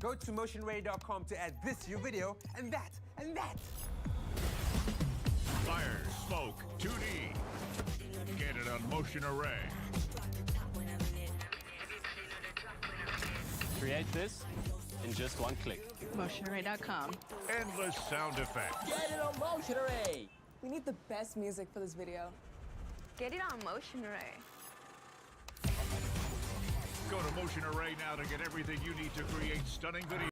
Go to motionarray.com to add this to your video, and that, and that. Fire, smoke, 2D. Get it on Motion Array. Create this in just one click. Motionarray.com. Endless sound effects. Get it on Motion Array. We need the best music for this video. Get it on Motion Array. Go to Motion Array now to get everything you need to create stunning videos.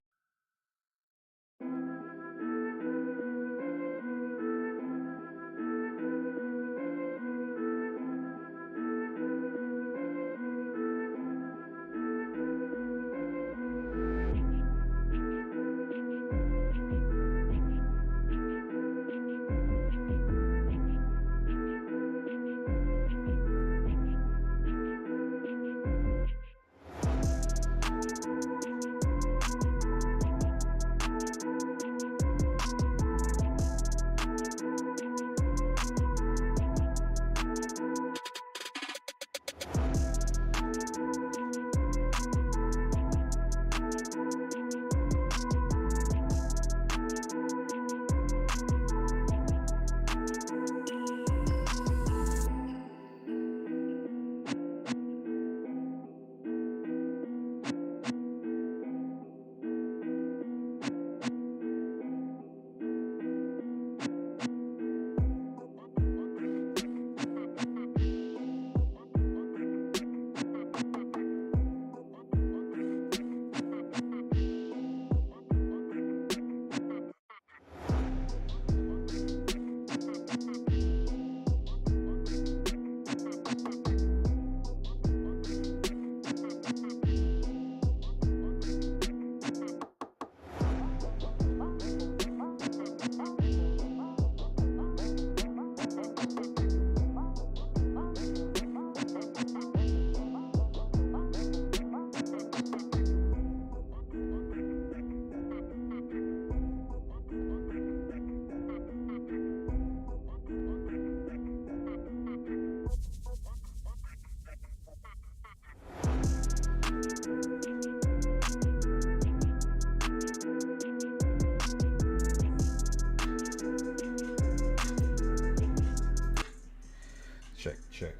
Check.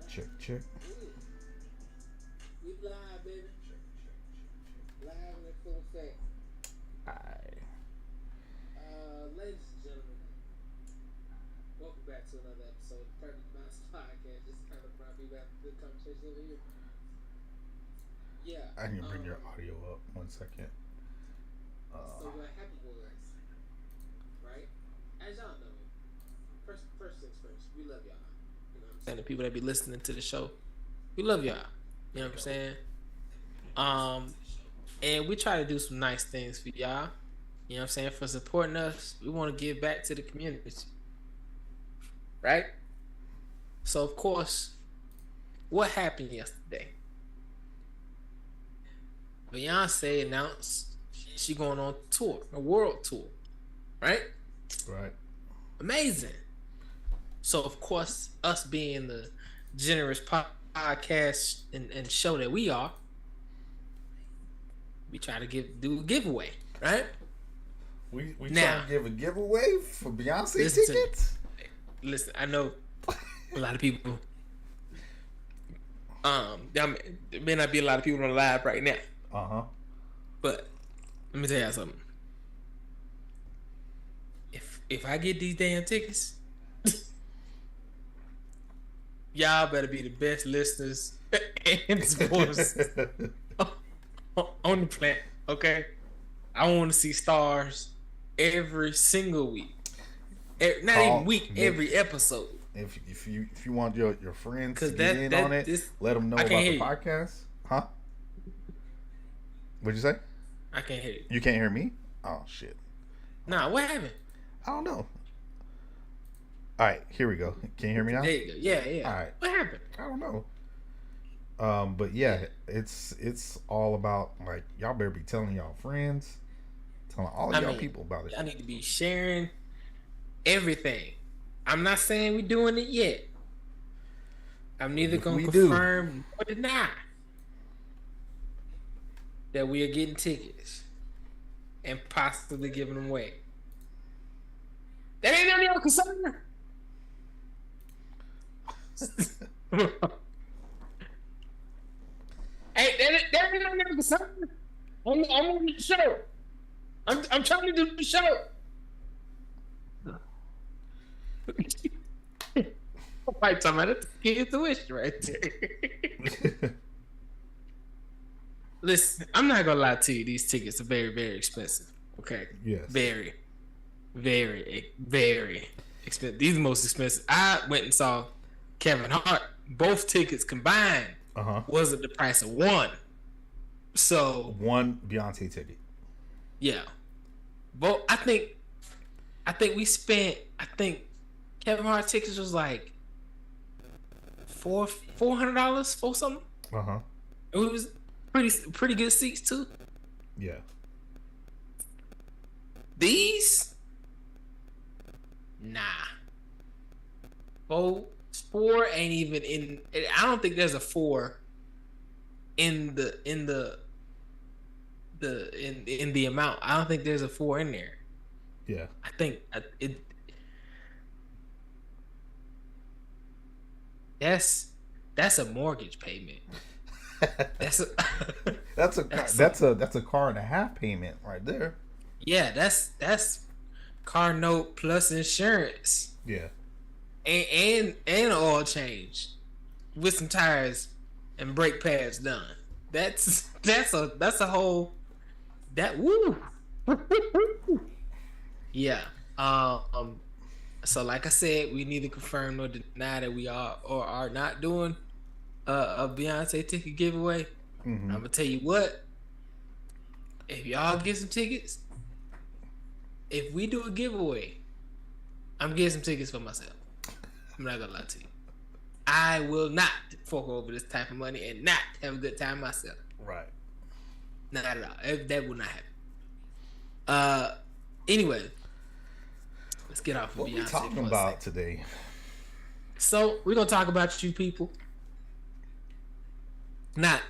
We live, baby. Live in full effect. Aye. Ladies and gentlemen, welcome back to another episode of the Perfect Mouse Podcast. Just kind of brought me back to the conversation over here. Yeah. I can bring your audio up 1 second. So what happened was, right? As y'all know, first things first, we love y'all. You know what I'm saying? And the people that be listening to the show, we love y'all. You know what I'm saying? And we try to do some nice things for y'all. You know what I'm saying? For supporting us, we want to give back to the community. Right? So, of course, what happened yesterday? Beyonce announced she going on tour, a world tour. Right? Right. Amazing. So, of course, us being the generous podcast and show that we are, we try to do a giveaway, right? We Now, trying to give a giveaway for Beyonce listen to me. tickets? Listen, I know a lot of people. There may not be a lot of people on the live right now, but let me tell y'all something. If I get these damn tickets, y'all better be the best listeners and supporters on the planet, okay? I want to see stars every single week. Not even week, every episode. If you want your friends to get in on it, let them know I about can't the hear you. podcast. Huh? What'd you say? I can't hear you. You can't hear me? Oh shit. Nah, what happened? I don't know. All right, here we go. Can you hear me now? There you go. Yeah. All right. What happened? I don't know. But yeah, it's all about, like, y'all better be telling y'all friends, telling all y'all people about it. Y'all need to be sharing everything. I'm not saying we're doing it yet. I'm neither going to confirm or deny that we are getting tickets and possibly giving them away. That ain't none of your concern. Hey, that ain't none of your concern. I'm on the show. I'm trying to do the show. Right, time I get the wish right there. Listen, I'm not gonna lie to you. These tickets are very, very expensive. Okay. Yes. Very, very, very expensive. These are the most expensive. I went and saw Kevin Hart. Both tickets combined wasn't the price of one. So one Beyonce ticket. Yeah. Both. I think we spent. I think Kevin Hart tickets was like $400 for something. It was pretty good seats too. Yeah. These, nah. Four ain't even in. I don't think there's a 4 in the amount. I don't think there's a 4 in there. Yeah. I think it. That's a mortgage payment. That's a car and a half payment right there. Yeah, that's car note plus insurance. Yeah. And oil change with some tires and brake pads done. That's a whole that woo. Yeah. So like I said, we need to confirm or deny that we are or are not doing a Beyonce ticket giveaway. I'm gonna tell you what. If y'all get some tickets, if we do a giveaway, I'm getting some tickets for myself. I'm not gonna lie to you. I will not fork over this type of money and not have a good time myself. Right. Not at all. That will not happen. Anyway, let's get off of what Beyonce. What we talking about today? So we're gonna talk about you people. Not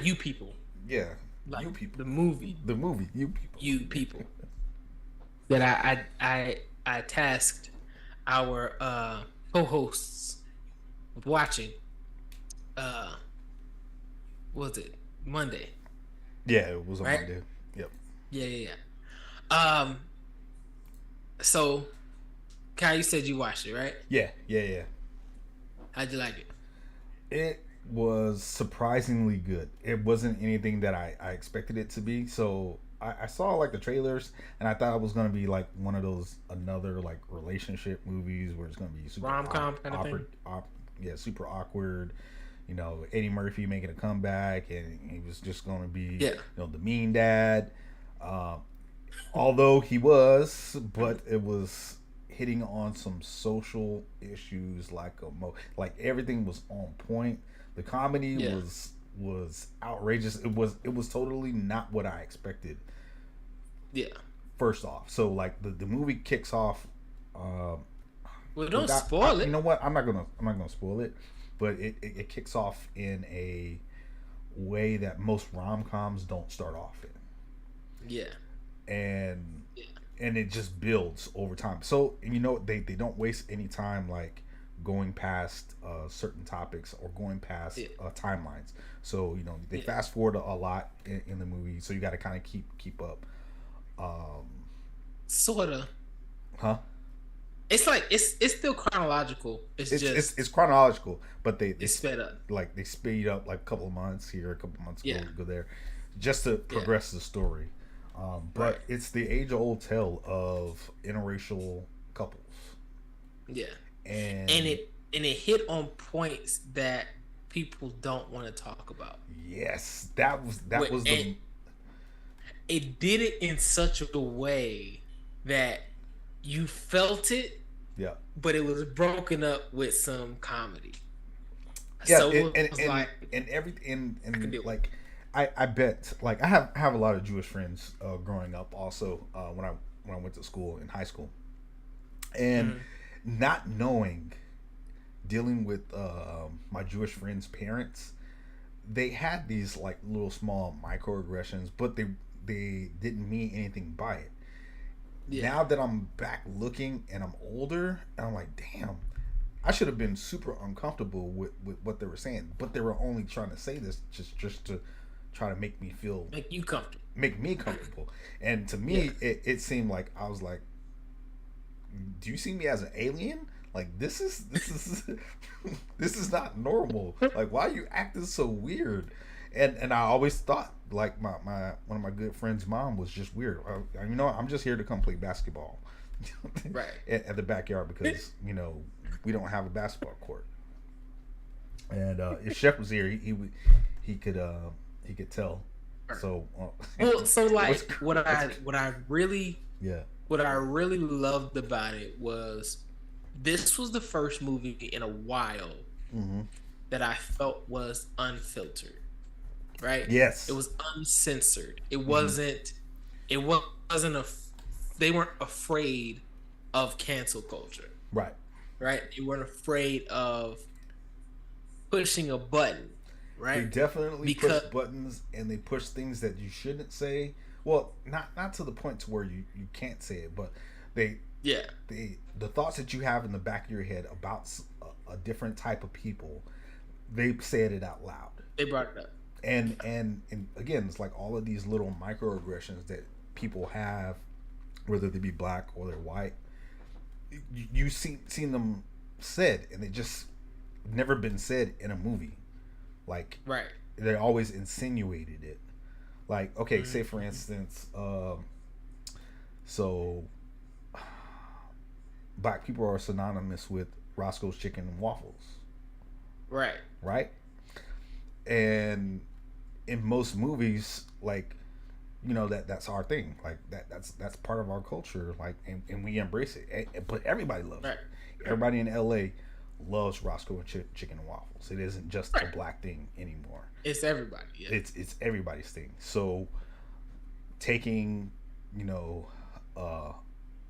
you people. Yeah. Like you people. The movie. The movie. You people. You people. That I tasked our co-hosts was watching. What was it Monday? Yeah, it was on Right? Monday. Yep. Yeah. So, Kyle, you said you watched it, right? Yeah. How'd you like it? It was surprisingly good. It wasn't anything that I expected it to be. So I saw like the trailers, and I thought it was gonna be like one of those another like relationship movies where it's gonna be super Rom-com kind of thing? Super awkward. You know, Eddie Murphy making a comeback, and he was just gonna be the mean dad. Although he was, but it was hitting on some social issues like everything was on point. The comedy was outrageous. It was totally not what I expected. Yeah. First off, so like the movie kicks off. Well, don't spoil it. You know what? I'm not gonna spoil it, but it kicks off in a way that most rom-coms don't start off in. Yeah. And it just builds over time. So you know they don't waste any time like going past certain topics or going past timelines. So you know they fast forward a lot in the movie, so you got to kind of keep up. Sorta. Huh? It's like it's still chronological. It's chronological, but they sped up. Like they speed up like a couple of months here, a couple of months go there, just to progress the story. But it's the age-old tale of interracial couples. Yeah, and it hit on points that people don't want to talk about. Yes, that was the. It did it in such a way that you felt it. Yeah, but it was broken up with some comedy. Yeah, so and everything and like. I bet like I have a lot of Jewish friends growing up also when I went to school in high school, and not knowing, dealing with my Jewish friends' parents, they had these like little small microaggressions, but they didn't mean anything by it. Yeah. Now that I'm back looking and I'm older, and I'm like, damn, I should have been super uncomfortable with what they were saying, but they were only trying to say this just to try to make me feel make me comfortable. And to me it seemed like I was like, do you see me as an alien? Like this is this is not normal. Like why are you acting so weird? And I always thought like my one of my good friends' mom was just weird. You know, I'm just here to come play basketball right at the backyard because you know we don't have a basketball court. And if Chef was here, he could tell. So so like what I really loved about it was this was the first movie in a while that I felt was unfiltered. Right? Yes. It was uncensored. It wasn't they weren't afraid of cancel culture. Right. Right? They weren't afraid of pushing a button. Right. They definitely push buttons and they push things that you shouldn't say. Well, not to the point to where you can't say it, but the thoughts that you have in the back of your head about a different type of people, they said it out loud. They brought it up. And again, it's like all of these little microaggressions that people have, whether they be black or they're white. You seen them said, and they just never been said in a movie. Like they always insinuated it. Like okay, say for instance, so black people are synonymous with Roscoe's Chicken and Waffles. Right. And in most movies, like you know that's our thing. Like that's part of our culture. Like and we embrace it. But everybody loves it. Everybody in LA loves Roscoe and Chicken and Waffles. It isn't just a black thing anymore. It's everybody. Yeah. It's everybody's thing. So taking, you know,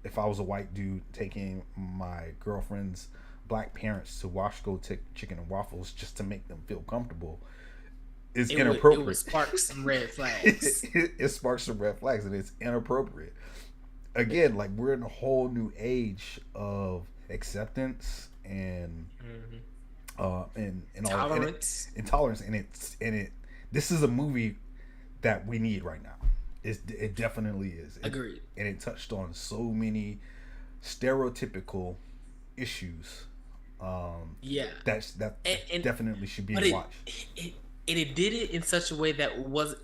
if I was a white dude taking my girlfriend's black parents to Roscoe Chicken and Waffles just to make them feel comfortable is inappropriate. It would spark some red flags. It sparks some red flags, and it's inappropriate. Again, like we're in a whole new age of acceptance and and all Tolerance. intolerance, and it. This is a movie that we need right now. It definitely is. Agreed. And it touched on so many stereotypical issues. That definitely should be watched. It did it in such a way that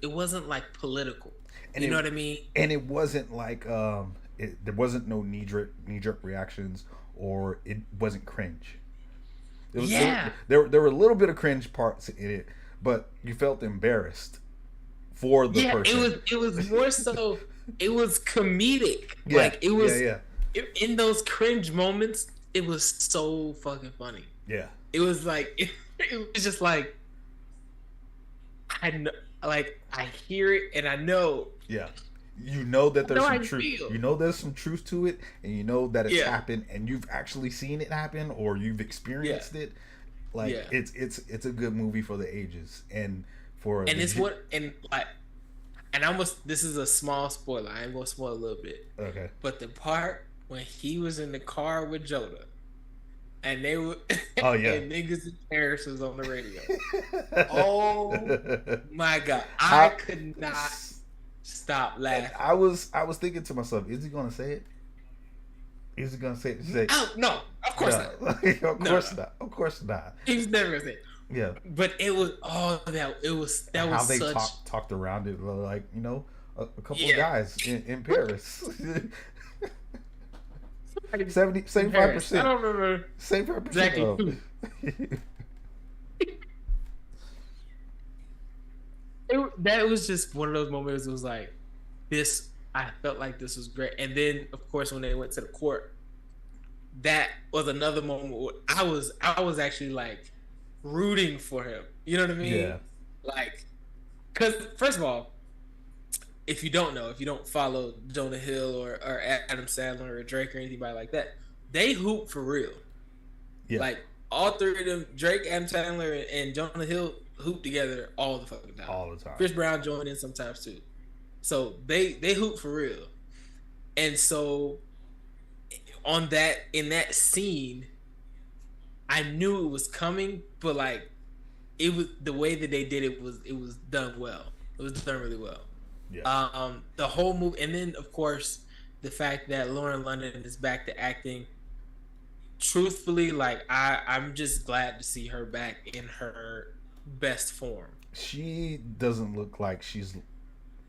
it wasn't like political. And you know what I mean? And it wasn't like there wasn't no knee jerk reactions, or it wasn't cringe. There were a little bit of cringe parts in it, but you felt embarrassed for the person. It was more so. It was comedic. Yeah, like it was. Yeah. In those cringe moments, it was so fucking funny. Yeah. It was like it was just like I know, like I hear it and I know. Yeah. You know that there's some truth. Feel. You know there's some truth to it, and you know that it's happened, and you've actually seen it happen, or you've experienced it. Like it's a good movie for the ages, and for this is a small spoiler. I ain't gonna spoil a little bit. Okay. But the part when he was in the car with Joda, and they were and niggas in Paris was on the radio. Oh my god, I could not stop laughing. I was thinking to myself, is he gonna say it? Is he gonna say it? Oh no, of course not. Not. Of course not. He's never gonna say it. Yeah. But it was how they talked around it, like, you know, a couple of guys in Paris. 75%. I don't remember 75% exactly. That was just one of those moments. It was like this. I felt like this was great. And then, of course, when they went to the court, that was another moment where I was actually like rooting for him. You know what I mean? Yeah. Like, because first of all, if you don't follow Jonah Hill or Adam Sandler or Drake or anybody like that, they hoop for real. Yeah. Like all three of them, Drake, Adam Sandler, and Jonah Hill hoop together all the fucking time. All the time. Chris Brown joined in sometimes too. So they hoop for real. And so in that scene, I knew it was coming, but like it was the way that they did it was done well. It was done really well. Yeah. The whole movie, and then of course the fact that Lauren London is back to acting. Truthfully, like I'm just glad to see her back in her best form. She doesn't look like she's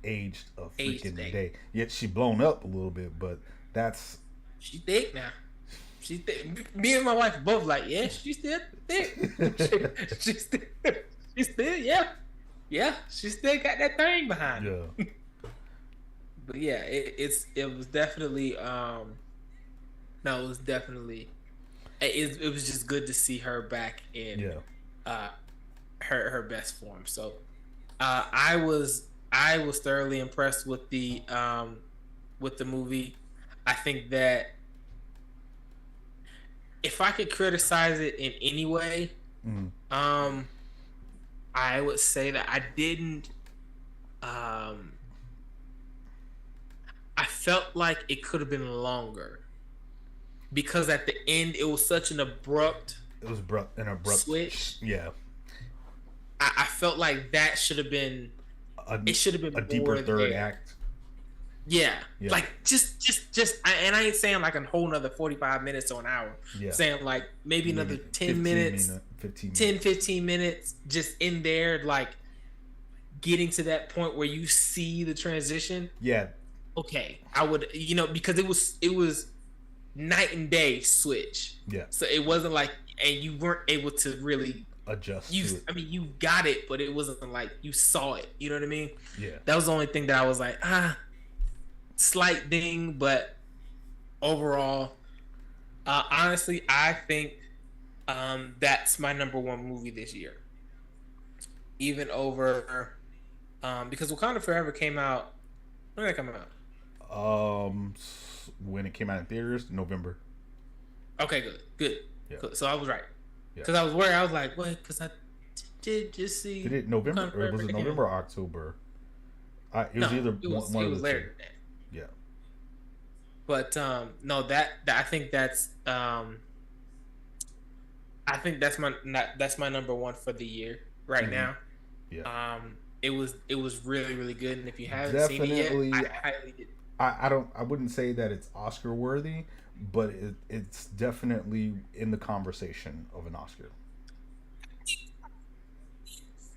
aged a freaking day. Yet she blown up a little bit, but that's she thick now. She thick. Me and my wife both like, yeah, she's still thick. she's still, yeah. She still got that thing behind her. Yeah. But yeah, it was definitely it was just good to see her back in her best form. So I was thoroughly impressed with the movie. I think that if I could criticize it in any way, I would say that I didn't. I felt like it could have been longer because at the end it was such an abrupt. It was an abrupt switch. Yeah. I felt like that should have been. It should have been a deeper third there. Act. Yeah, like just, and I ain't saying like a whole nother 45 minutes or an hour. Yeah. Saying like maybe another 10 minutes, 15 minutes, just in there, like getting to that point where you see the transition. Yeah. Okay, I would, because it was night and day switch. Yeah. So it wasn't like, and you weren't able to really adjust to it. I mean, you got it, but it wasn't like you saw it. You know what I mean? Yeah. That was the only thing that I was like, slight ding, but overall, honestly, I think that's my number one movie this year. Even over, because Wakanda Forever came out. When did it come out? When it came out in theaters, November. Okay, good. Yeah. Cool. So I was right. Yeah. Because I was worried. I was like, what? Because I did just see. Did it November? Or was it November or October? It was either one of the two. Yeah. But no, that I think that's I I think that's my number one for the year right now. Yeah. It was really really good, and if you haven't seen it yet, I highly. I wouldn't say that it's Oscar worthy, but it's definitely in the conversation of an Oscar.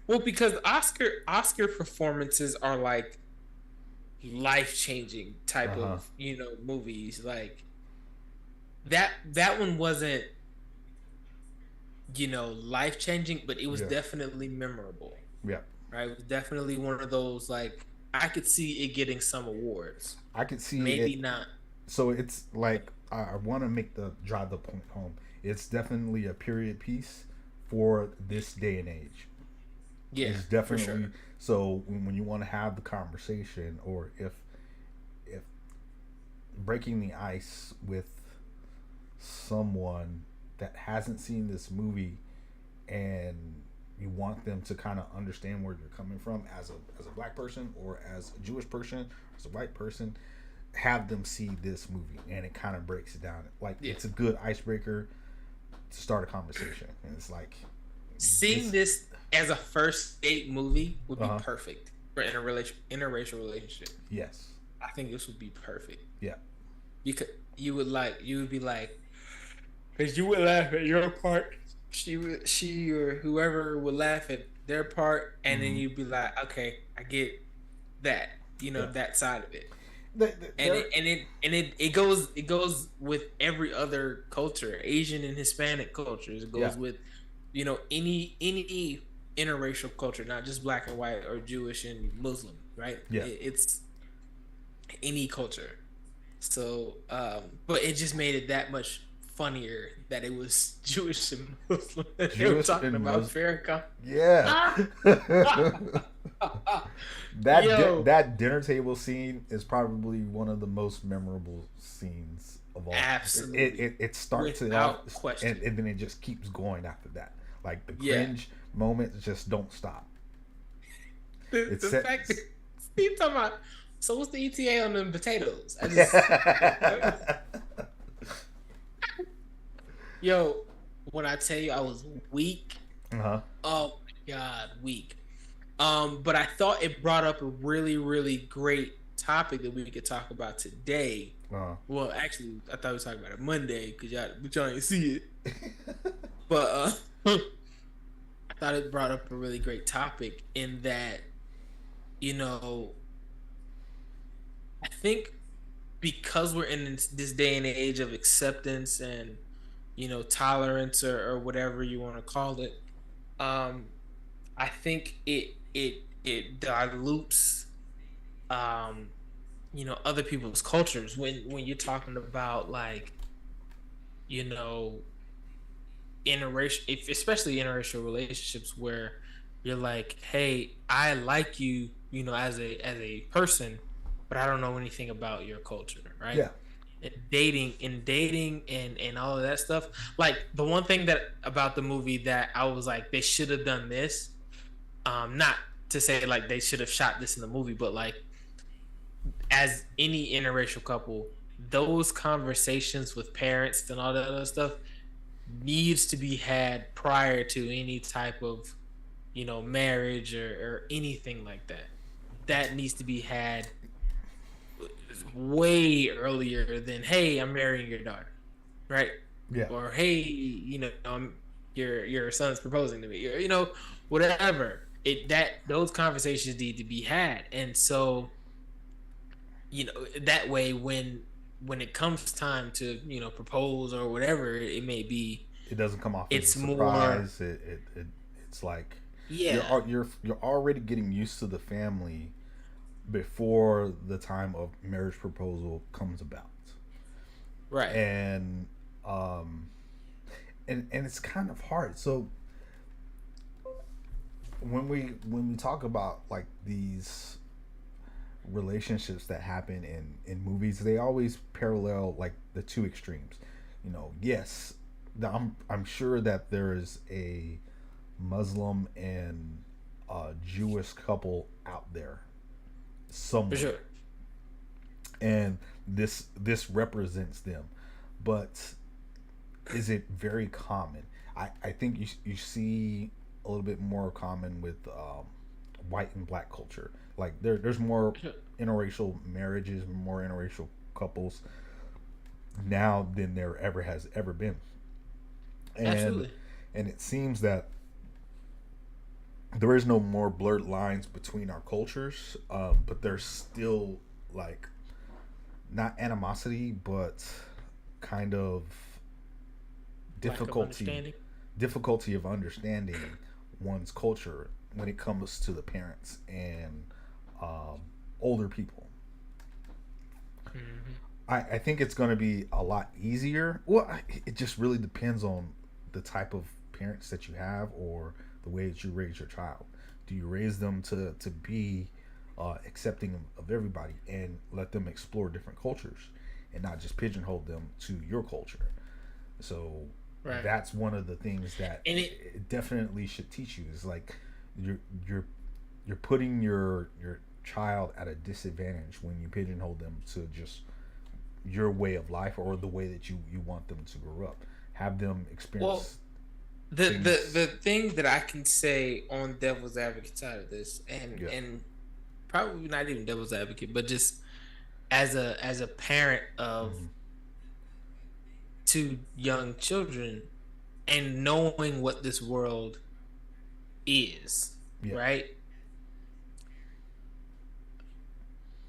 Well, because Oscar performances are like life changing type of movies. Like that one wasn't life changing, but it was definitely memorable. Yeah. Right. It was definitely one of those, like, I could see it getting some awards. I could see maybe not. So it's like I want to drive the point home. It's definitely a period piece for this day and age. Yeah, it's definitely. For sure. So when you want to have the conversation, or if breaking the ice with someone that hasn't seen this movie and you want them to kind of understand where you're coming from as a black person, or as a Jewish person, as a white person, have them see this movie, and it kind of breaks it down. Like, it's a good icebreaker to start a conversation. And it's like, seeing this as a first date movie would be perfect for interracial relationship. Yes, I think this would be perfect. Yeah, because you would be like, because you would laugh at your part, she or whoever would laugh at their part, and then you'd be like, okay, I get that, that side of it. It goes with every other culture, Asian and Hispanic cultures. It goes with any interracial culture, not just black and white or Jewish and Muslim, right? Yeah, it's any culture. So, but it just made it that much funnier that it was Jewish and Muslim. They were talking about Farrakhan. Yeah. That dinner table scene is probably one of the most memorable scenes of all. Absolutely. It starts without it off, question, and then it just keeps going after that. Like, the cringe moments just don't stop. The fact that Steve talking about, so what's the ETA on them potatoes? Yo, when I tell you I was weak, oh my god, weak. But I thought it brought up a really, really great topic that we could talk about today. Well, actually, I thought we were talking about it Monday because y'all didn't see it. But I thought it brought up a really great topic in that, I think because we're in this day and age of acceptance and tolerance or whatever you want to call it, I think it dilutes other people's cultures when you're talking about, like, especially interracial relationships where you're like, hey, I like you, as a person, but I don't know anything about your culture, right? Yeah. Dating and all of that stuff. Like, the one thing that about the movie that I was like, they should have done this, not to say like they should have shot this in the movie, but like, as any interracial couple, those conversations with parents and all that other stuff needs to be had prior to any type of marriage or anything like that. That needs to be had way earlier than, hey, I'm marrying your daughter, right? Yeah. Or, hey, your son's proposing to me, or whatever. Those conversations need to be had, and so that way when it comes time to propose or whatever it may be, it doesn't come off as a surprise. It's like you're already getting used to the family before the time of marriage proposal comes about, right? And it's kind of hard. So when we talk about like these relationships that happen in movies, they always parallel like the two extremes. Yes, I'm sure that there is a Muslim and Jewish couple out there somewhere, for sure, and this represents them, but is it very common? I think you see a little bit more common with white and black culture. Like there's more interracial marriages, more interracial couples now than there has ever been. Absolutely. And it seems that there is no more blurred lines between our cultures, but there's still like not animosity, but kind of difficulty of understanding one's culture when it comes to the parents and older people. I think it's going to be a lot easier. Well, it just really depends on the type of parents that you have or the way that you raise your child. Do you raise them to be accepting of everybody and let them explore different cultures and not just pigeonhole them to your culture? So that's one of the things that it definitely should teach you is like you're putting your child at a disadvantage when you pigeonhole them to just your way of life or the way that you want them to grow up. Have them experience. Well, the thing that I can say on devil's advocate side of this, and probably not even devil's advocate, but just as a parent of two young children and knowing what this world is, right?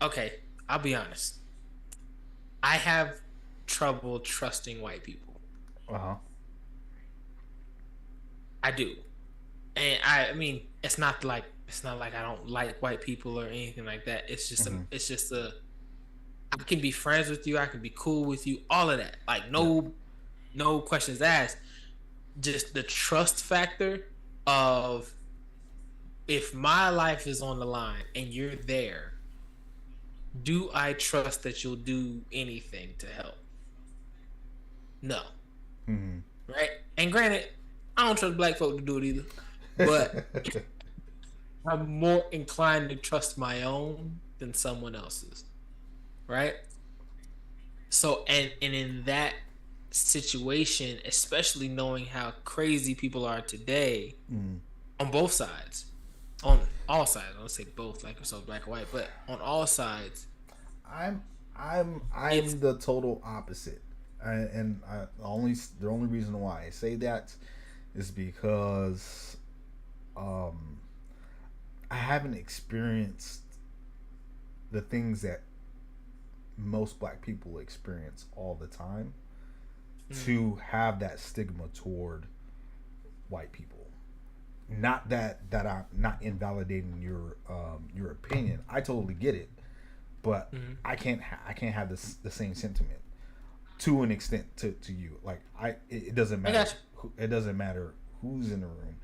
Okay, I'll be honest. I have trouble trusting white people. I do. And I mean, it's not like I don't like white people or anything like that. It's just I can be friends with you, I can be cool with you, all of that. Like no questions asked. Just the trust factor of if my life is on the line and you're there, do I trust that you'll do anything to help? No. Right? And granted, I don't trust black folk to do it either. But I'm more inclined to trust my own than someone else's. Right? So, and in that situation, especially knowing how crazy people are today on both sides, on all sides, I don't say both like so black and white, but on all sides, I'm the total opposite, the only reason why I say that is because I haven't experienced the things that most black people experience all the time to have that stigma toward white people. Not that I'm not invalidating your opinion. I totally get it, but I can't have the same sentiment to an extent to you. Like it doesn't matter. It doesn't matter who's in the room.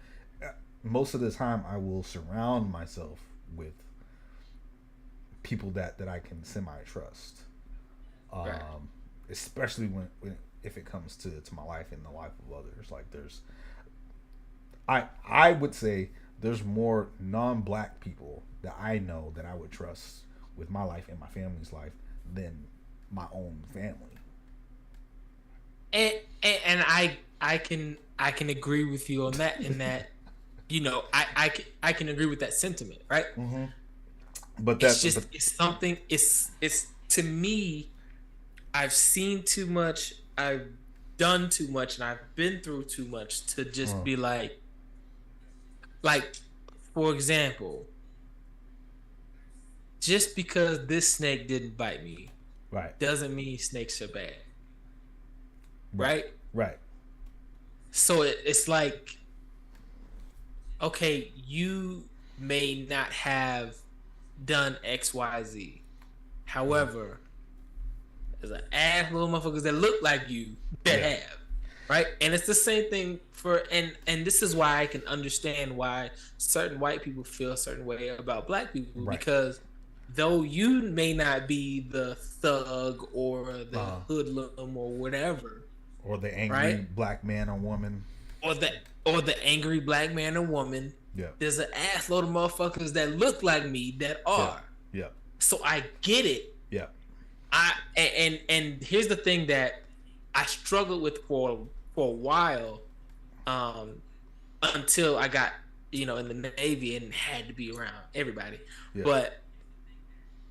Most of the time, I will surround myself with people that I can semi-trust, especially when if it comes to my life and the life of others. Like I would say there's more non-black people that I know that I would trust with my life and my family's life than my own family. And I can agree with you on that. In that, you know, I can agree with that sentiment, right? But that's it's something. It's to me. I've seen too much. I've done too much, and I've been through too much to just be like, for example, just because this snake didn't bite me, doesn't mean snakes are bad, right? So it's like, okay, you may not have done X, Y, Z. However, there's an ass little motherfuckers that look like you that have, right? And it's the same thing for, and this is why I can understand why certain white people feel a certain way about black people, because though you may not be the thug or the hoodlum or whatever, or the angry black man or woman, or the angry black man or woman, there's an ass load of motherfuckers that look like me that are. So I get it. And here's the thing that I struggled with for for a while, until I got, in the Navy and had to be around everybody. Yeah. But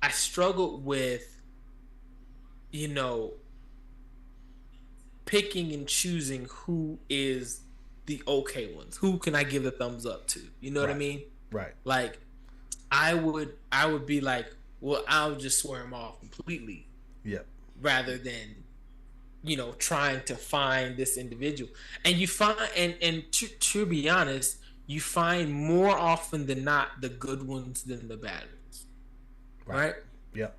I struggled with, picking and choosing who is the okay ones. Who can I give the thumbs up to? You know what I mean? Right. Like, I would be like, well, I'll just swear them off completely. Yep. Rather than, trying to find this individual. And you find, and to be honest, you find more often than not the good ones than the bad ones. Right? Yep.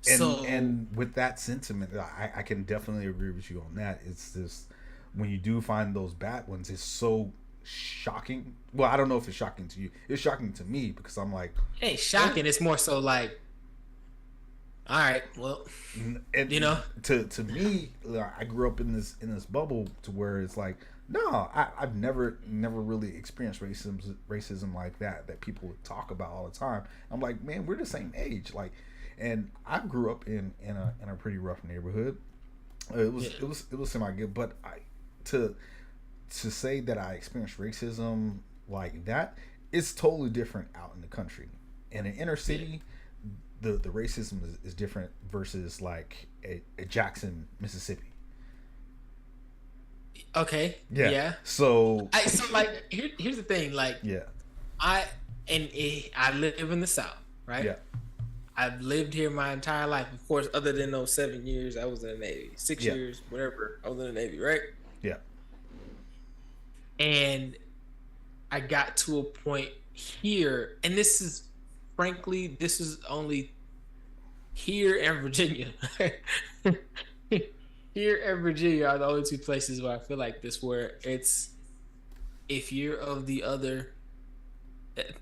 And with that sentiment, I can definitely agree with you on that. It's just, when you do find those bad ones, it's so shocking. Well, I don't know if it's shocking to you. It's shocking to me because I'm like, hey, shocking. It's more so like, all right, well, and, to me, I grew up in this bubble to where it's like, no, I've never really experienced racism like that people talk about all the time. I'm like, man, we're the same age, like, and I grew up in a pretty rough neighborhood. It was semi good, but to say that I experienced racism like that, it's totally different out in the country. In an inner city, the racism is different versus like a Jackson, Mississippi. Okay. Yeah. So like, here's the thing. Like, I live in the South, right? Yeah. I've lived here my entire life, of course, other than those 7 years I was in the Navy. 6 years, whatever, I was in the Navy, right? Yeah. And I got to a point here, and this is only here and Virginia. Here and Virginia are the only two places where I feel like this, where it's, if you're of the other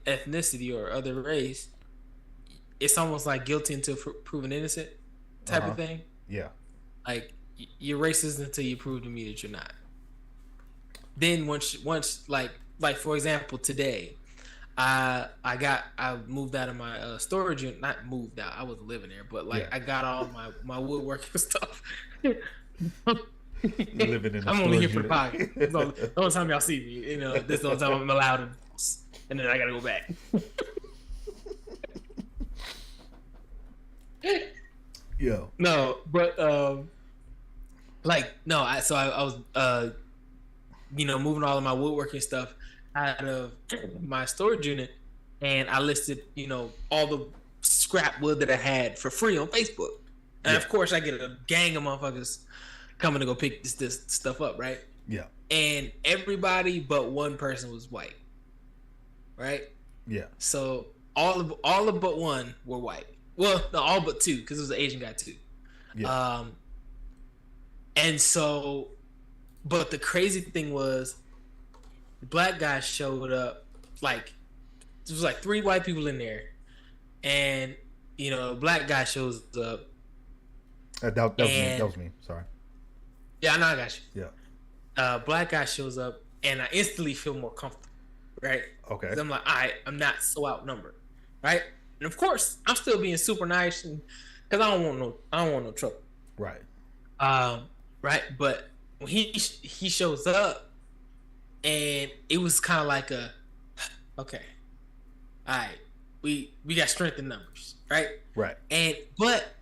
ethnicity or other race, it's almost like guilty until proven innocent type of thing. Yeah. Like, you're racist until you prove to me that you're not. Then once like for example, today, I moved out of my storage unit. Not moved out, I wasn't living there, but like, I got all my woodworking stuff. Living in I'm only here for the podcast. The only time y'all see me, this is the only time I'm allowed to, and then I gotta go back. Yo. No, but I was moving all of my woodworking stuff out of my storage unit, and I listed all the scrap wood that I had for free on Facebook, and of course I get a gang of motherfuckers coming to go pick this stuff up, right? Yeah. And everybody but one person was white, right? Yeah. So all of but one were white. Well, no, all but two, because it was an Asian guy too. Yeah. And so, but the crazy thing was, the black guy showed up. Like, there was like 3 white people in there, and the black guy shows up. That was me. Sorry. Yeah, I know, I got you. Yeah. Black guy shows up, and I instantly feel more comfortable, right? Okay. 'Cause I'm like, all right, I'm not so outnumbered, right? And of course, I'm still being super nice, and because I don't want no trouble. Right. Right. But when he shows up, and it was kind of like okay, all right, we got strength in numbers, right? Right. But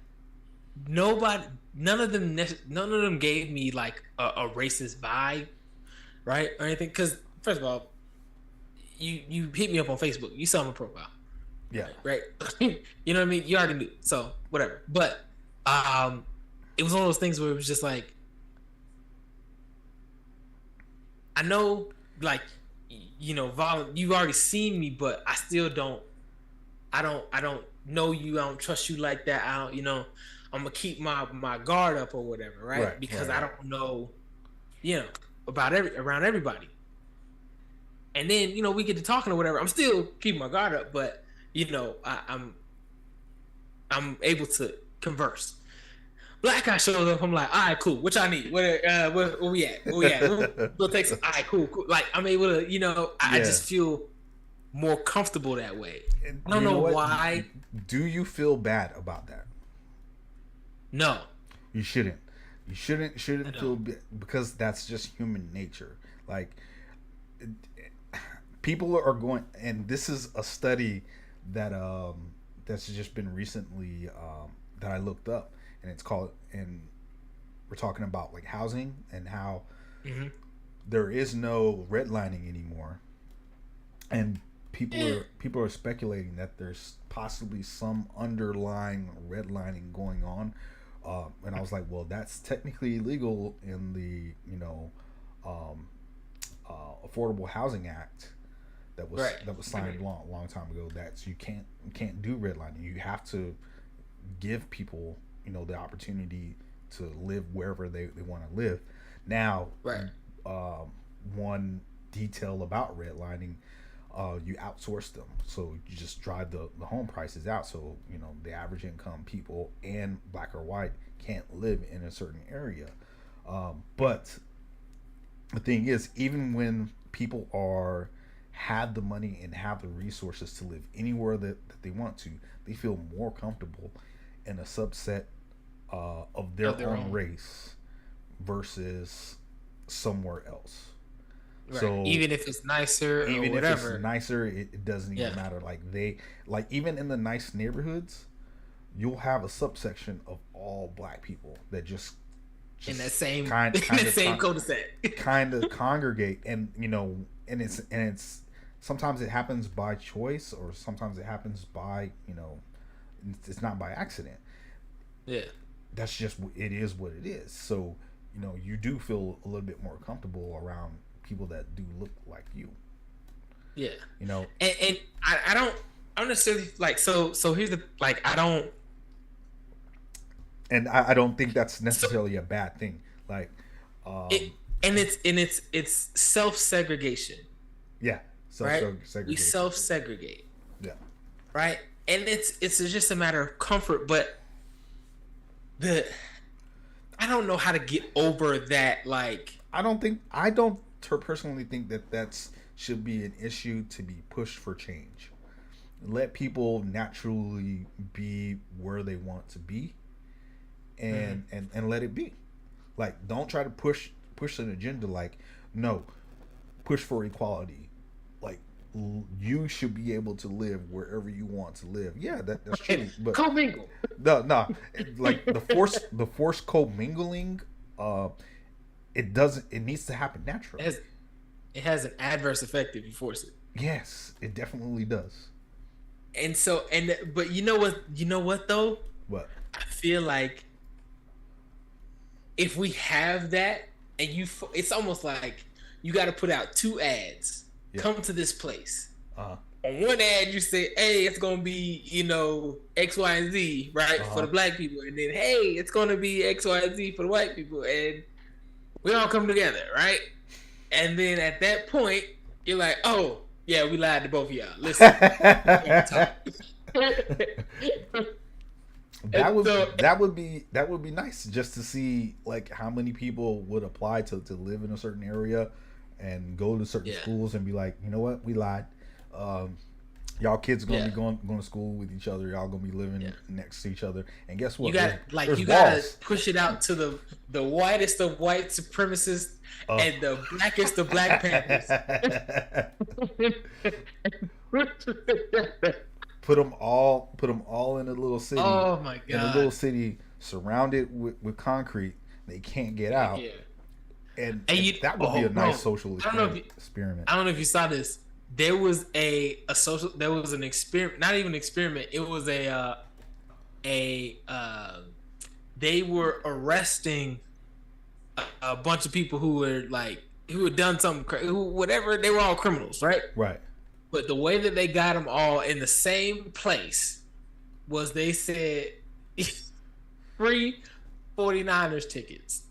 none of them gave me like a racist vibe, right, or anything. Because first of all, you hit me up on Facebook, you saw my profile. Yeah. Right. You know what I mean? You already knew. So whatever. But it was one of those things where it was just like, I know, like, you've already seen me, but I still don't know you. I don't trust you like that. I'm gonna keep my guard up or whatever, right? Because I don't know, about around everybody. And then, we get to talking or whatever. I'm still keeping my guard up, but I'm able to converse. Black guy shows up. I'm like, all right, cool. What y'all need? Where we at? We'll take some. All right, cool. Like, I'm able to, I just feel more comfortable that way. I don't know why. Do you feel bad about that? No. You shouldn't. You shouldn't feel because that's just human nature. Like people are going, and this is a study that that's just been recently that I looked up, and it's called, and we're talking about like housing and how there is no redlining anymore, and people are speculating that there's possibly some underlying redlining going on. And I was like, well, that's technically illegal in the Affordable Housing Act that was signed long time ago. That's you can't do redlining. You have to give people the opportunity to live wherever they want to live. Now, one detail about redlining, you outsource them, so you just drive the home prices out. So the average income people and black or white can't live in a certain area. But the thing is, even when people have the money and have the resources to live anywhere that they want to, they feel more comfortable in a subset of their own race versus somewhere else. Right. So even if it's nicer, or whatever. If it's nicer, it doesn't even matter. Like even in the nice neighborhoods, you'll have a subsection of all black people that just in that same same cul-de-sac kind of congregate, and and it's sometimes it happens by choice, or sometimes it happens by it's not by accident. Yeah, that's just it is what it is. So you do feel a little bit more comfortable around people that do look like you. Yeah. And I don't necessarily like so here's the I don't, and I don't think that's necessarily a bad thing. Like it's self-segregation. Yeah. Segregation. We self-segregate. Yeah. Right? And it's just a matter of comfort, but I don't know how to get over that. Like I don't personally think that should be an issue to be pushed for change. Let people naturally be where they want to be, and let it be. Like, don't try to push an agenda. Like, no, push for equality. Like, you should be able to live wherever you want to live. Yeah, that's true. But commingle. No, like the forced commingling. It needs to happen naturally. It has an adverse effect if you force it. Yes, it definitely does. And so, but you know what though? What? I feel like if we have that, and it's almost like you got to put out 2 ads. Yeah. Come to this place. On one ad, you say, "Hey, it's gonna be X, Y, and Z, right, for the black people," and then, "Hey, it's gonna be X, Y, and Z for the white people," and we all come together, right? And then at that point, you're like, "Oh, yeah, we lied to both of y'all. Listen." That would be nice, just to see like how many people would apply to live in a certain area and go to certain schools and be like, you know what, we lied. Y'all kids are gonna be going to school with each other. Y'all gonna be living next to each other. And guess what? You gotta push it out to the whitest of white supremacists and the blackest of Black Panthers. Put them all in a little city. Oh my god! In a little city surrounded with concrete. They can't get out. Yeah. And that would be a nice social experiment. I don't know if you saw this. There was an experiment, not even an experiment. It was they were arresting a bunch of people who had done something, whatever. They were all criminals, right? Right. But the way that they got them all in the same place was they said free 49ers tickets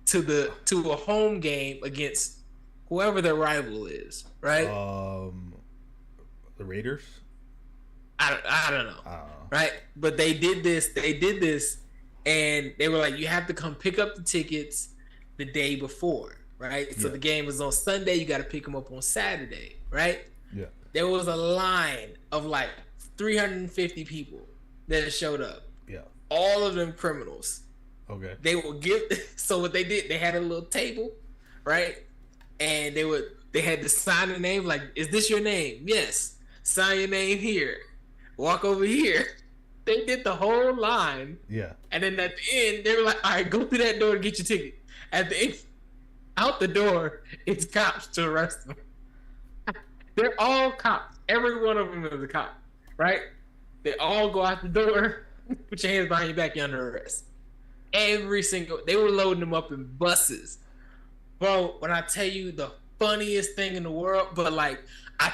to a home game against whoever their rival is, right? The Raiders? I don't know. Right? But they did this, and they were like, you have to come pick up the tickets the day before, right? Yeah. So the game was on Sunday, you got to pick them up on Saturday, right? Yeah. There was a line of like 350 people that showed up. Yeah. All of them criminals. Okay. They will give. So what they did, they had a little table, right? And they had to sign a name. Like, is this your name? Yes. Sign your name here. Walk over here. They did the whole line. Yeah. And then at the end, they were like, all right, go through that door and get your ticket. At the end, out the door, it's cops to arrest them. They're all cops. Every one of them is a cop, right? They all go out the door, put your hands behind your back, you're under arrest. They were loading them up in buses. Bro, when I tell you the funniest thing in the world, but like, I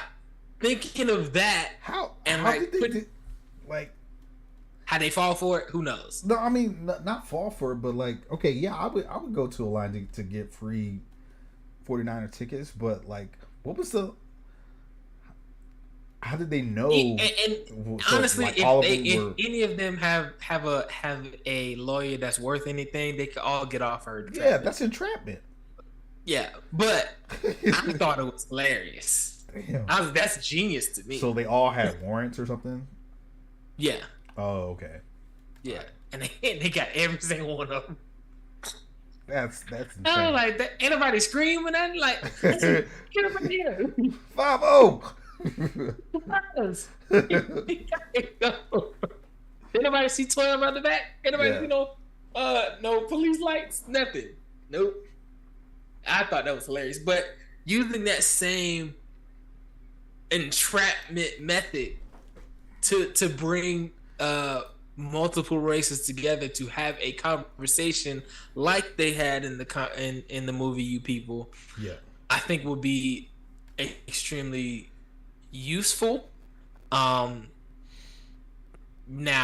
thinking of that. How like, did they like, how they fall for it? Who knows? No, I mean not fall for it, but like, okay, yeah, I would go to a line to get free 49er tickets, but like, what was the? How did they know? And So, honestly, like, if any of them have a lawyer that's worth anything, they could all get off her. Yeah, that's entrapment. Yeah, but I thought it was hilarious. Damn. That's genius to me. So they all had warrants or something? Yeah. Oh, okay. Yeah, and they got every single one of them. That's insane. Oh, like that, anybody screaming and like, get up in here. 5-0. Anybody see 12 on the back? Anybody see no police lights? Nothing. Nope. I thought that was hilarious. But using that same entrapment method to bring multiple races together to have a conversation like they had in the movie You People, yeah, I think would be extremely useful. Now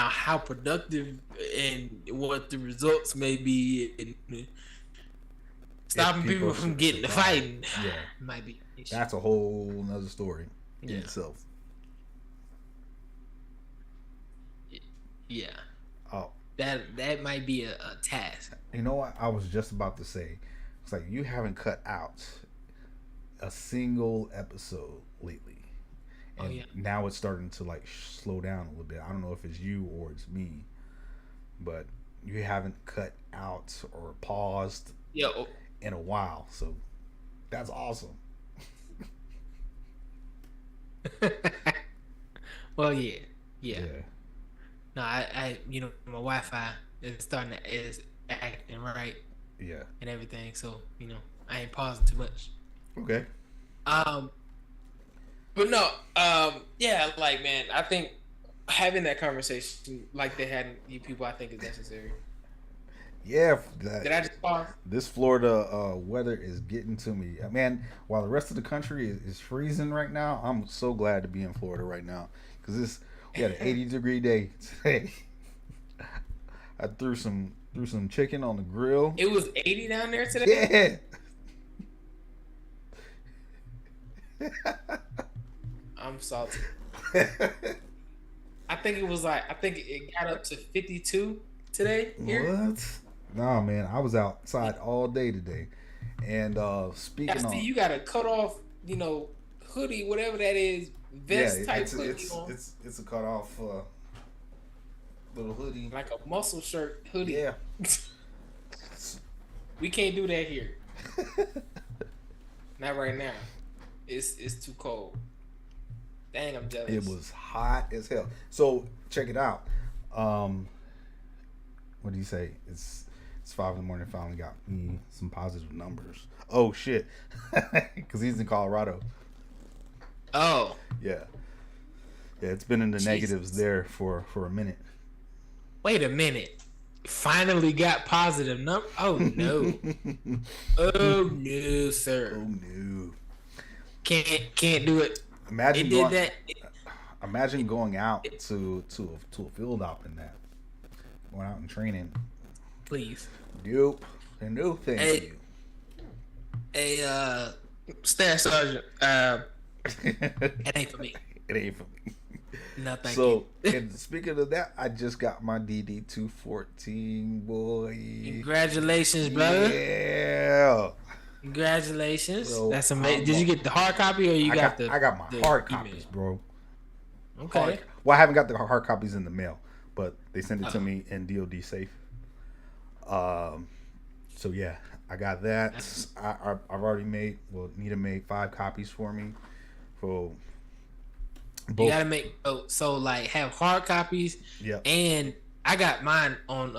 how productive and what the results may be in stopping people from getting to fighting, might be an issue. That's a whole nother story in itself. Yeah. Oh, that might be a task. You know what I was just about to say? It's like you haven't cut out a single episode lately. And now it's starting to like slow down a little bit. I don't know if it's you or it's me, but you haven't cut out or paused in a while. So that's awesome. Well, yeah. No, I my Wi-Fi is is acting right. Yeah. And everything, so I ain't pausing too much. Okay. But no, like, man, I think having that conversation like they had in You People, I think is necessary. Yeah. Did I just pause? This Florida weather is getting to me. Man, while the rest of the country is freezing right now, I'm so glad to be in Florida right now because we had an 80-degree day today. I threw some chicken on the grill. It was 80 down there today? Yeah. I'm salty. I think it got up to 52 today here. What? No, man, I was outside all day today. And speaking of, you got a cut off, hoodie, whatever that is, vest type hoodie. It's a cut off little hoodie, like a muscle shirt hoodie. Yeah. We can't do that here. Not right now. It's too cold. Dang, I'm jealous. It was hot as hell. So check it out. What do you say? It's 5 a.m. Finally got me some positive numbers. Oh shit, because he's in Colorado. Oh. Yeah. It's been in the negatives there for a minute. Wait a minute. Finally got positive number. Oh no. Oh no, sir. Oh no. Can't do it. Imagine Imagine going out to a field op in that. Going out and training. Please. Nope. No thank you. Hey, Staff Sergeant. It ain't for me. It ain't for me. No, thank you. So, and speaking of that, I just got my DD-214, boy. Congratulations, brother. Yeah. Congratulations. So, that's amazing. Did you get the hard copy or I got my hard copies, bro. Okay. Well, I haven't got the hard copies in the mail, but they sent it to me in DOD safe. So yeah, I got that. I've already made. Well, Nita made 5 copies for me. For both. You gotta make so like have hard copies. Yeah. And I got mine on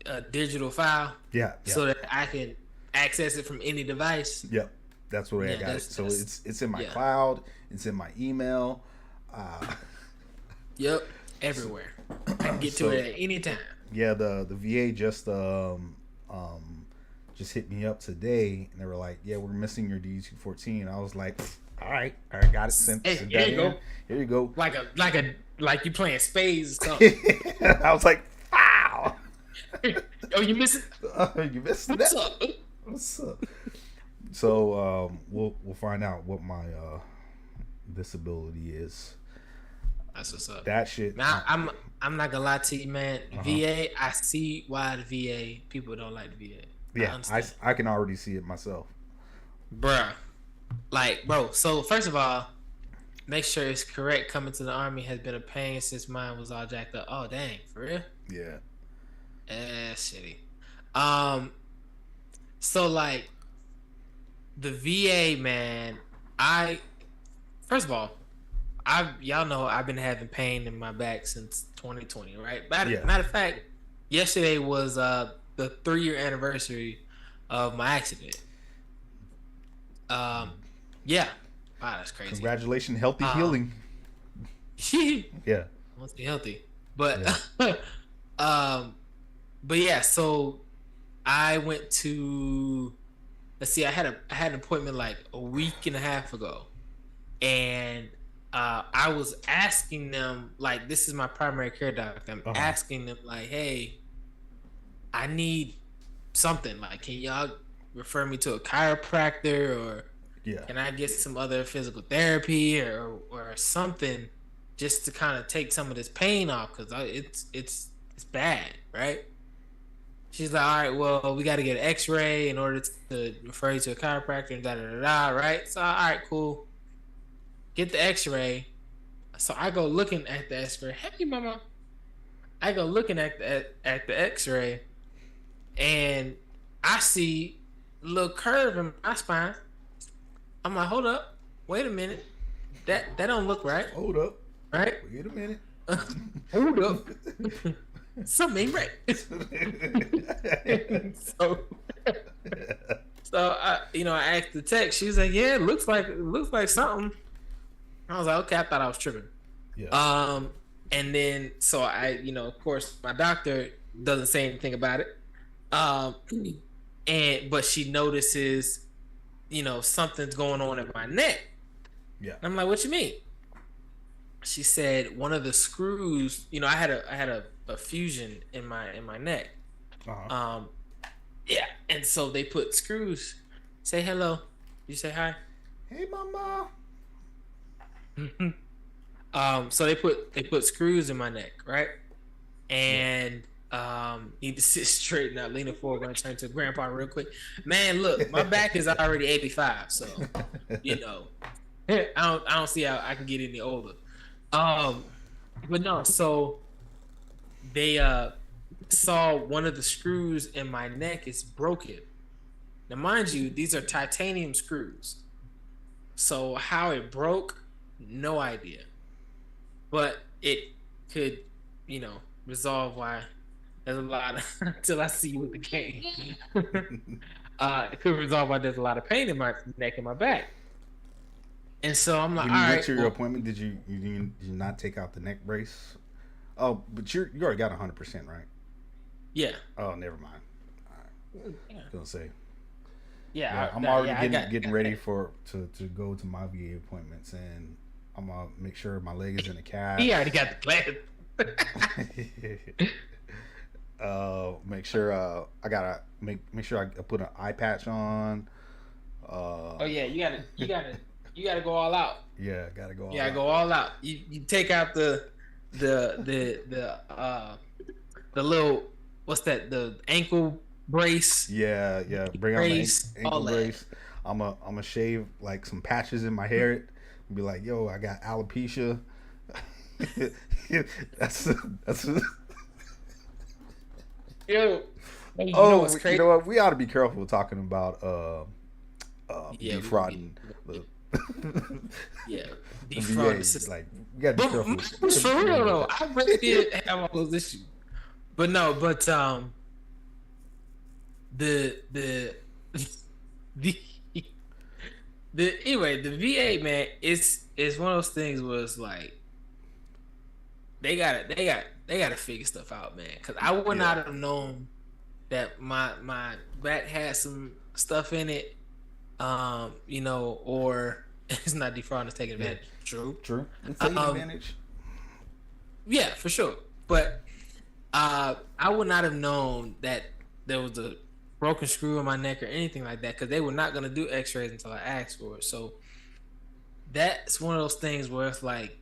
a digital file. Yeah. So that I can access it from any device. Yep. That's the way I got it. So it's in my yeah. cloud. It's in my email. Yep. Everywhere. I can get to it at any time. Yeah. The VA just hit me up today, and they were like, "Yeah, we're missing your D214." I was like, "All right, got it sent." Hey, here you go. Here you go. Like you playing spades or something. I was like, "Wow." Oh, you missing? You missed that. What's up? What's up? So we'll find out what my disability is. That's what's up. That shit. Now I'm not gonna lie to you, man. VA, I see why the VA people don't like the VA. Yeah, I can already see it myself. Bruh. Like, bro, so first of all, make sure it's correct. Coming to the Army has been a pain since mine was all jacked up. Oh, dang. For real? Yeah. Shitty. So, like, the VA, man, first of all, y'all know I've been having pain in my back since 2020, right? Matter of fact, yesterday was the 3-year anniversary of my accident. Yeah. Wow, that's crazy. Congratulations, healthy healing. Yeah. Must be healthy. But but yeah, so I went to I had an appointment like a week and a half ago. And I was asking them, like, this is my primary care doctor. I'm asking them, like, hey, I need something. Like, can y'all refer me to a chiropractor, or can I get some other physical therapy or something just to kind of take some of this pain off? Because it's bad, right? She's like, all right, well, we got to get an x-ray in order to refer you to a chiropractor and da-da-da-da, right? So, all right, cool. Get the x-ray. So I go looking at the x-ray. Hey, mama. I go looking at the x-ray, and I see a little curve in my spine. I'm like, hold up. Wait a minute. That don't look right. Hold up. Right? Wait a minute. Hold up. Something ain't right. So I asked the tech. She was like, "Yeah, it looks like something." I was like, "Okay," I thought I was tripping. Yeah. And then so I, of course, my doctor doesn't say anything about it. But she notices, something's going on in my neck. Yeah. And I'm like, "What you mean?" She said one of the screws. I had a fusion in my neck. Yeah, and so they put screws. Say hello. You say hi. Hey, mama. So they put screws in my neck, right? And need to sit straight, not leaning forward. Gonna turn to grandpa real quick. Man, look, my back is already 85, so I don't see how I can get any older. But no, so they saw one of the screws in my neck is broken. Now, mind you, these are titanium screws. So how it broke, no idea. But it could, resolve why there's a lot of, until I see you with the game. It could resolve why there's a lot of pain in my neck and my back. And so I'm like, when you all went right. to your appointment, did you not take out the neck brace? Oh, but you already got 100%, right? Yeah. Oh, never mind. All right. Yeah. I was gonna say. Yeah, I'm already getting ready to go to my VA appointments, and I'm gonna make sure my leg is in a cast. He already got the plan. Make sure I gotta make sure I put an eye patch on. Oh yeah, you gotta go all out. Yeah, gotta go. Go all out. You take out the little, what's that? The ankle brace. Yeah. Bring out my ankle brace. I'm gonna shave like some patches in my hair. And be like, yo, I got alopecia. that's Yo, Hey, you know what's you crazy? know what? We ought to be careful talking about Yeah, defrauding. Yeah, The defraud VA. the system. Like, we gotta be careful. But for real though, I really did have all those issues. But no, but the the anyway, the VA, man, it's one of those things where it's like they gotta figure stuff out, man. Because I would not have known that my back had some stuff in it, you know, or it's not defrauding, it's taking advantage. True. It's taking advantage. Yeah, for sure. But I would not have known that there was a broken screw in my neck or anything like that, because they were not going to do x-rays until I asked for it. So that's one of those things where it's like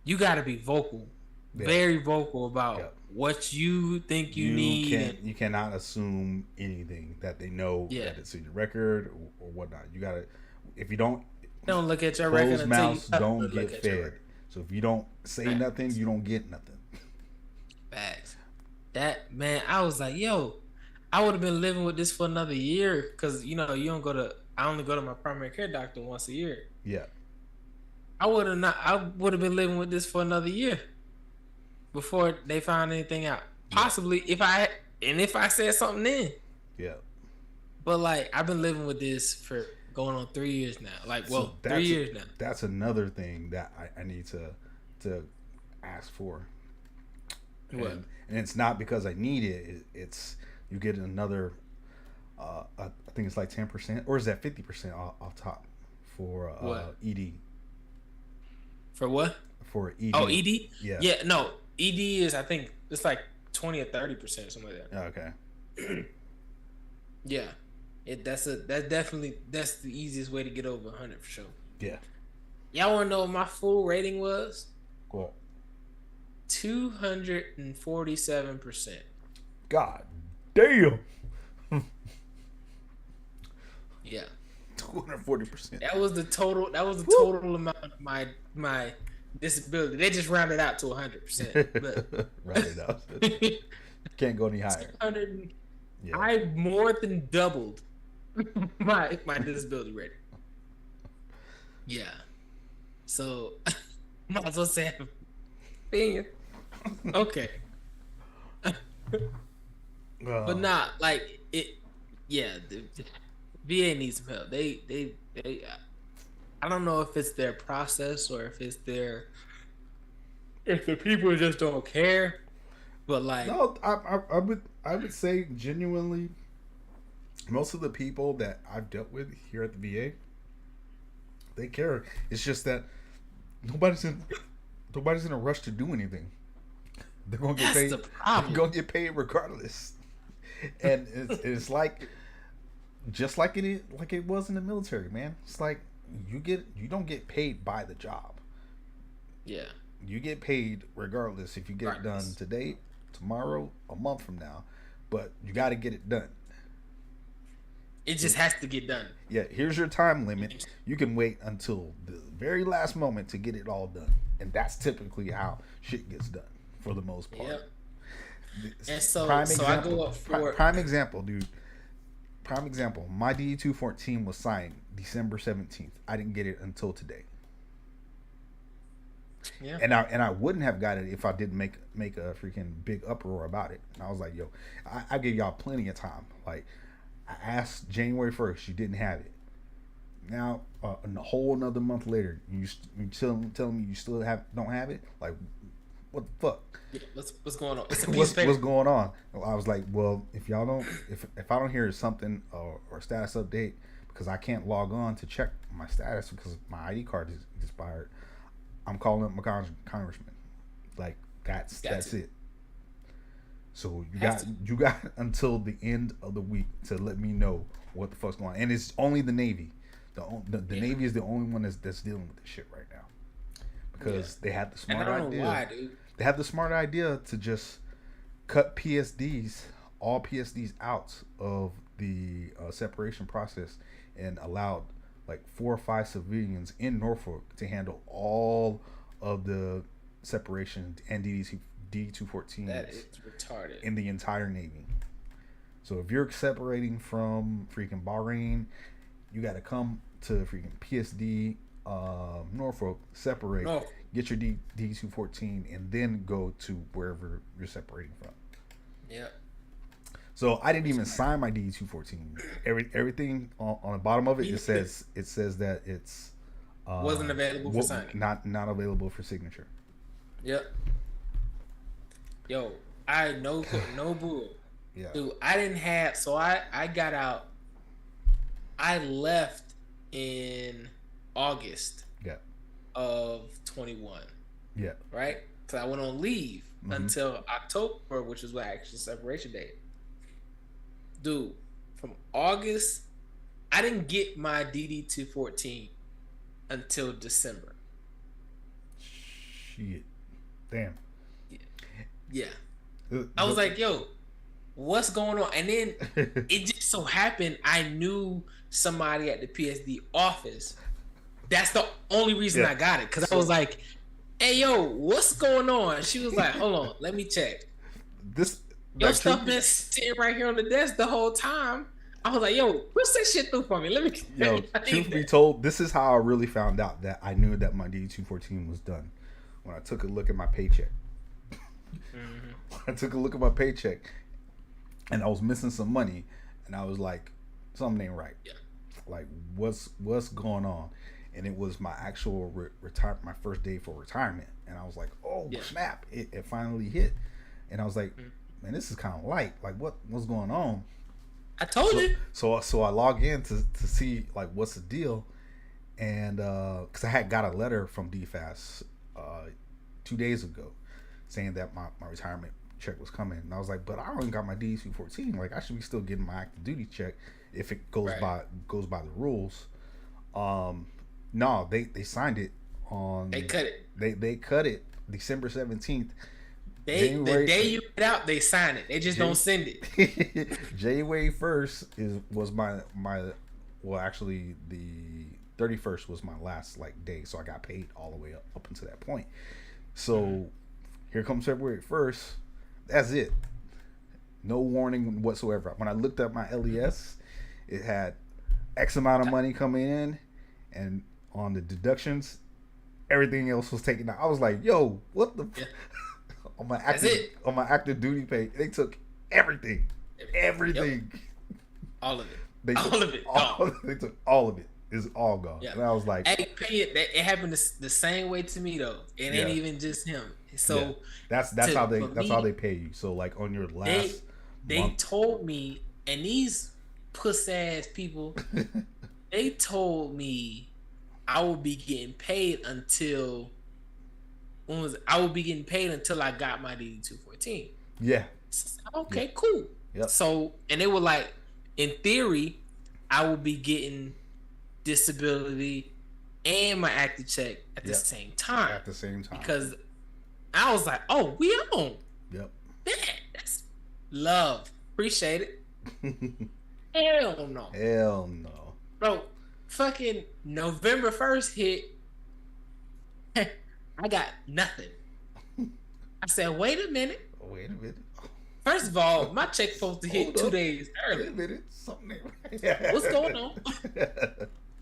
you got to be vocal, very vocal about what you think you need. You cannot assume anything that they know that it's in your record or whatnot. You got to, if you don't look at your record until mouths don't get fed. So if you don't say nothing, you don't get nothing. Facts. That, man, I was like, yo, I would have been living with this for another year, because you know I only go to my primary care doctor once a year. Yeah. I would have been living with this for another year before they found anything out. Possibly if I said something then. Yeah. But like, I've been living with this for going on 3 years now. Like, well, 3 years now. That's another thing that I need to ask for. What? And it's not because I need it. It's you get another. I think it's like 10%, or is that 50% off top for ED? For what? For ED. Oh, ED. Yeah. Yeah. No, ED is, I think it's like 20 or 30%, something like that. Okay. Yeah. That's the easiest way to get over 100 for sure. Yeah. Y'all want to know what my full rating was? What? 247%. God damn. Yeah. 240%. That was the total amount of my disability. They just rounded out to 100%. But rounded out. Can't go any higher. I more than doubled my disability rating. Yeah. So might as well say I'm opinion. Okay. But nah, like it. Yeah, the VA needs some help. They. I don't know if it's their process or if the people just don't care. But like, no, I would say genuinely, most of the people that I've dealt with here at the VA, they care. It's just that nobody's in a rush to do anything. They're gonna get paid. They're gonna get paid regardless. And it's like, just like it was in the military, man. It's like you don't get paid by the job. Yeah. You get paid regardless if you get it done today, tomorrow, a month from now, but you got to get it done. It just has to get done. Yeah, here's your time limit. You can wait until the very last moment to get it all done, and that's typically how shit gets done for the most part. Yep. And so I go up for prime example, dude. Prime example. My DD-214 was signed December 17th. I didn't get it until today. Yeah. And I wouldn't have got it if I didn't make a freaking big uproar about it. And I was like, yo, I gave y'all plenty of time. Like, I asked January 1st, you didn't have it. Now, a whole another month later, you telling me you still don't have it? Like, what the fuck? Yeah, what's going on? What's going on? I was like, well, if y'all don't, if I don't hear something or status update, because I can't log on to check my status because my ID card is expired, I'm calling up my congressman. Like, that's it. So you got until the end of the week to let me know what the fuck's going on. And it's only the Navy. The Navy is the only one that's dealing with this shit right now, because they had the smart idea. I don't know why, dude. They had the smart idea to just cut all PSDs out of the separation process, and allowed like 4 or 5 civilians in Norfolk to handle all of the separation and DD-214s. That is retarded. In the entire Navy. So if you're separating from freaking Bahrain, you got to come to freaking PSD Norfolk, separate, get your DD-214, and then go to wherever you're separating from. Yeah. So I didn't even sign my DD-214. Everything on the bottom of it, it says that it's wasn't available for signing. Not available for signature. Yep. Yo, I no bull. Yeah. Dude, I didn't have, so I got out. I left in August. Yeah. Of 21. Yeah. Right? So I went on leave until October, which is what actually separation date. Dude, from August, I didn't get my DD-214 until December. Shit. Damn. Yeah. I was like, yo, what's going on? And then it just so happened I knew somebody at the PSD office. That's the only reason I got it. Because I was like, hey, yo, what's going on? She was like, hold on, let me check. Your stuff been sitting right here on the desk the whole time. I was like, yo, push that shit through for me. Let me. Yo, truth be told, this is how I really found out that I knew that my DD-214 was done. When I took a look at my paycheck. I took a look at my paycheck, and I was missing some money, and I was like, something ain't right. Yeah. Like, what's going on? And it was my actual my first day for retirement, and I was like, oh snap! It finally hit, and I was like, man, this is kind of light. Like, what's going on? I told you. So I log in to see like what's the deal, and because I had got a letter from DFAS 2 days ago saying that my retirement check was coming, and I was like, but I only got my DD-214. Like, I should be still getting my active duty check if it goes by the rules. No, they signed it on. They cut it. They cut it December 17th. The day you get out, they sign it. They just don't send it. January 1st was my well, actually the 31st was my last like day, so I got paid all the way up until that point. So here comes February 1st. That's it. No warning whatsoever. When I looked up my LES, it had X amount of money coming in, and on the deductions, everything else was taken out. I was like, yo, what the on my active duty pay, they took everything. Everything. Yep. All of it. They took all of it. It's all gone. Yeah. And I was like, hey, pay it. It happened the same way to me though. It ain't even just him. So that's how they pay you. So like on your last they told me, and these puss ass people, they told me I would be getting paid until I got my DD-214. Yeah. Okay, cool. Yep. So, and they were like, in theory, I will be getting disability and my active check at the same time. At the same time. Because I was like, oh, we on. Yep. Man, that's love. Appreciate it. Hell no. Hell no. Bro, fucking November 1st hit. I got nothing. I said, wait a minute. First of all, my check supposed to hit 2 days early. Wait a minute. Something ain't right. What's going on?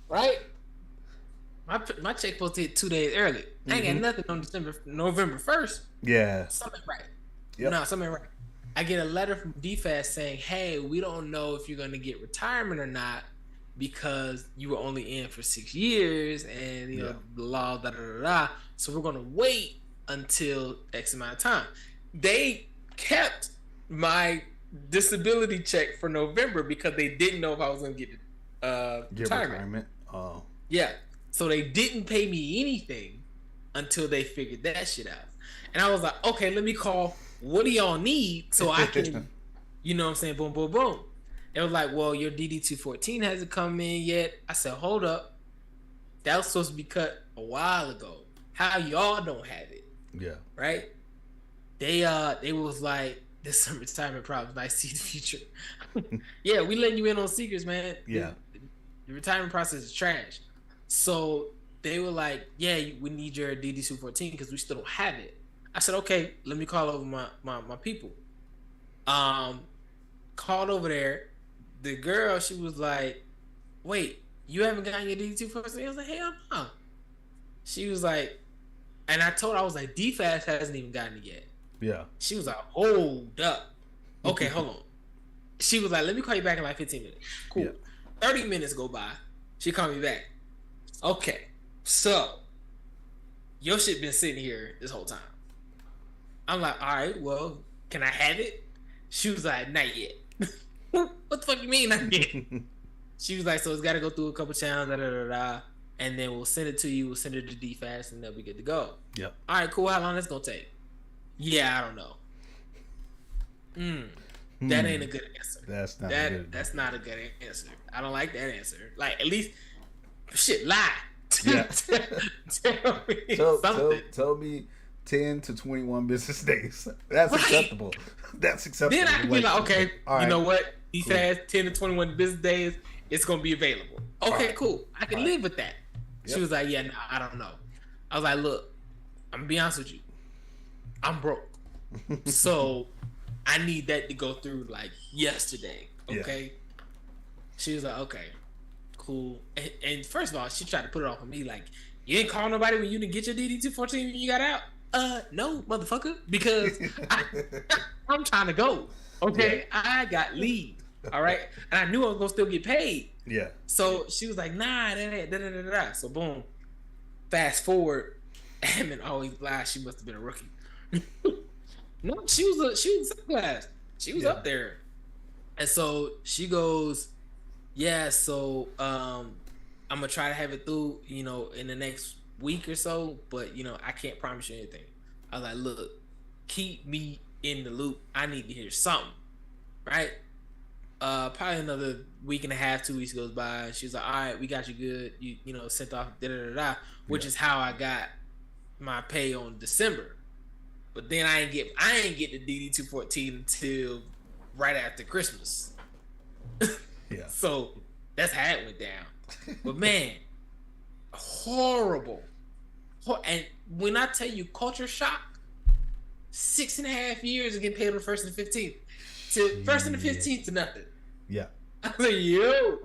Right? My check supposed to hit 2 days early. I ain't got nothing on November 1st. Yeah. Something right. Yep. No, something right. I get a letter from DFAS saying, hey, we don't know if you're going to get retirement or not because you were only in for 6 years and, you know, the law, da-da-da-da. So we're going to wait until X amount of time. They kept my disability check for November because they didn't know if I was going to get retirement. Oh. Yeah. So they didn't pay me anything until they figured that shit out. And I was like, okay, let me call. What do y'all need so I can, you know what I'm saying? Boom, boom, boom. It was like, well, your DD-214 hasn't come in yet. I said, hold up. That was supposed to be cut a while ago. How y'all don't have it? Yeah. Right? They was like, there's some retirement problems. I see the future. Yeah, we letting you in on secrets, man. Yeah. The retirement process is trash. So they were like, yeah, we need your DD-214 because we still don't have it. I said, okay, let me call over my people. Call called over there. The girl, she was like, "Wait, you haven't gotten your DD-214?" I was like, "Hell no." She was like, and I told her, I was like, DFAS hasn't even gotten it yet. Yeah. She was like, hold up. Okay, hold on. She was like, let me call you back in like 15 minutes. Cool. Yeah. 30 minutes go by. She called me back. Okay, so your shit been sitting here this whole time. I'm like, all right, well, can I have it? She was like, not yet. What the fuck you mean not yet? She was like, so it's got to go through a couple channels, and then we'll send it to you. We'll send it to DFAS, and they'll be good to go. Yep. All right, cool. How long that's gonna take? Yeah, I don't know. That ain't a good answer. That's not good. That's not a good answer. I don't like that answer. Like, at least, shit, lie. Yeah. Tell me something. Tell me 10 to 21 business days. That's acceptable. That's acceptable. Then I can be like, okay, all you know right, what? He cool. says 10 to 21 business days, it's going to be available. Okay, right. cool. I can live with that. Yep. She was like, yeah, nah, I don't know. I was like, look, I'm going to be honest with you. I'm broke. So I need that to go through like yesterday. Okay. Yeah. She was like, okay, cool. And first of all, she tried to put it off on me like, you didn't call nobody when you didn't get your DD-214 when you got out? No, motherfucker, because I'm trying to go. Okay, yeah. I got leave. All right, and I knew I was gonna still get paid. Yeah. So she was like, nah, da. So boom. Fast forward, Admin always lies. She must have been a rookie. No, she was second class. She was up there, and so she goes, yeah. So I'm gonna try to have it through, in the next week or so, but I can't promise you anything. I was like, look, keep me in the loop. I need to hear something, right? Probably another week and a half, 2 weeks goes by, and she's like, all right, we got you good. You sent off which is how I got my pay on December. But then I ain't get the DD-214 until right after Christmas. Yeah. So that's how it went down. But man, horrible. And when I tell you culture shock, 6.5 years of getting paid on the 1st and the 15th. To 1st and the 15th to nothing. Yeah. I was like, yo.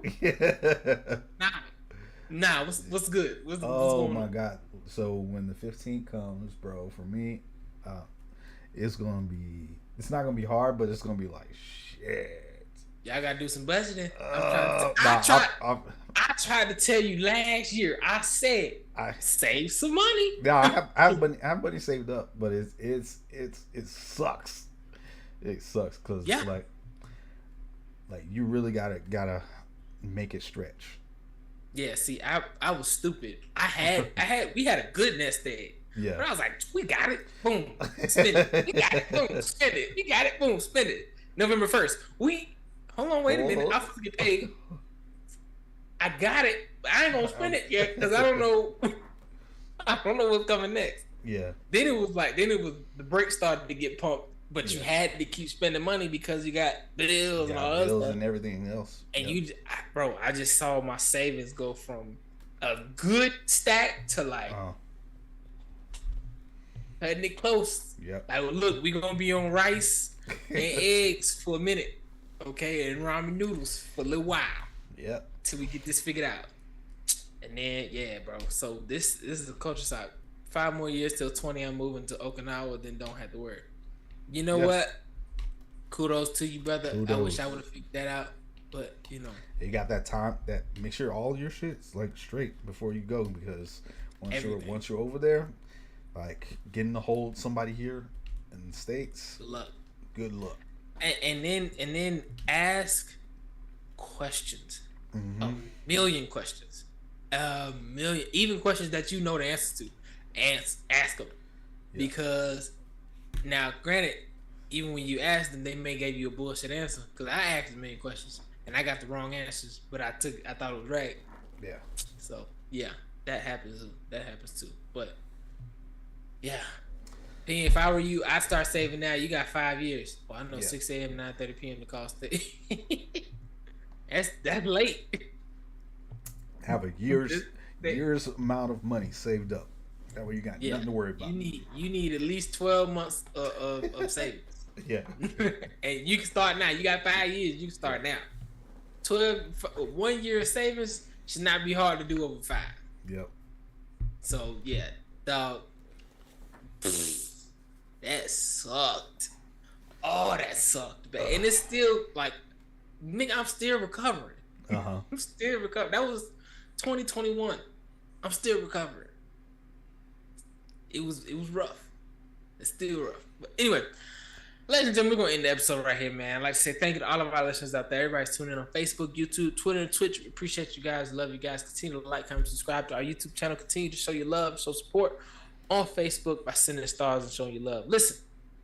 Nah, what's good? What's going on? Oh my God. So when the 15th comes, bro, for me, it's not gonna be hard, but it's gonna be like shit. Y'all gotta do some budgeting. I tried to tell you last year. I said save some money. Yeah, I have money saved up, but it sucks. It sucks because like you really gotta make it stretch. Yeah, see, I was stupid. We had a good nest egg. Yeah. But I was like, we got it. Boom. Spend it. We got it. Boom. Spend it. We got it. Boom. Spend it. November 1st. Hold on, wait a minute. I'm supposed to get paid. I got it. But I ain't gonna spend it yet because I don't know. I don't know what's coming next. Yeah. Then it was the brakes started to get pumped, but you had to keep spending money because you got bills and all that stuff and everything else. And I just saw my savings go from a good stack to like cutting it close. Yep. Like, look, we gonna be on rice and eggs for a minute, okay, and ramen noodles for a little while. Yep. Till we get this figured out. And then bro. So this is a culture shock. 5 more years till 20. I'm moving to Okinawa. Then don't have to worry. You know what? Kudos to you, brother. I wish I would have figured that out, but you got that time. That make sure all your shit's like straight before you go, because once you're over there, like getting to hold somebody here in the States. Good luck. And then ask questions. Mm-hmm. A million questions. Even questions that you know the answers to. Ask them. Yeah. Because now, granted, even when you ask them, they may give you a bullshit answer. Because I asked a million questions and I got the wrong answers, but I thought it was right. Yeah. So yeah, that happens. That happens too. But yeah, if I were you, I'd start saving now. You got 5 years. Well, I know 6 a.m. 9:30 p.m. to call state. That's late. Have a year's amount of money saved up. That way you got nothing to worry about. You need at least 12 months of savings. Yeah. And you can start now. You got 5 years. You can start now. 1 year of savings should not be hard to do over 5. Yep. So yeah, dog. That sucked. Oh, that sucked, man. And it's still like, nigga, I'm still recovering. I'm still recovering. That was 2021. I'm still recovering. It was rough. It's still rough. But anyway, ladies and gentlemen, we're gonna end the episode right here, man. I'd like to say thank you to all of our listeners out there. Everybody's tuning in on Facebook, YouTube, Twitter, and Twitch. We appreciate you guys. Love you guys. Continue to like, comment, subscribe to our YouTube channel. Continue to show your love, show support on Facebook by sending stars and showing your love. Listen,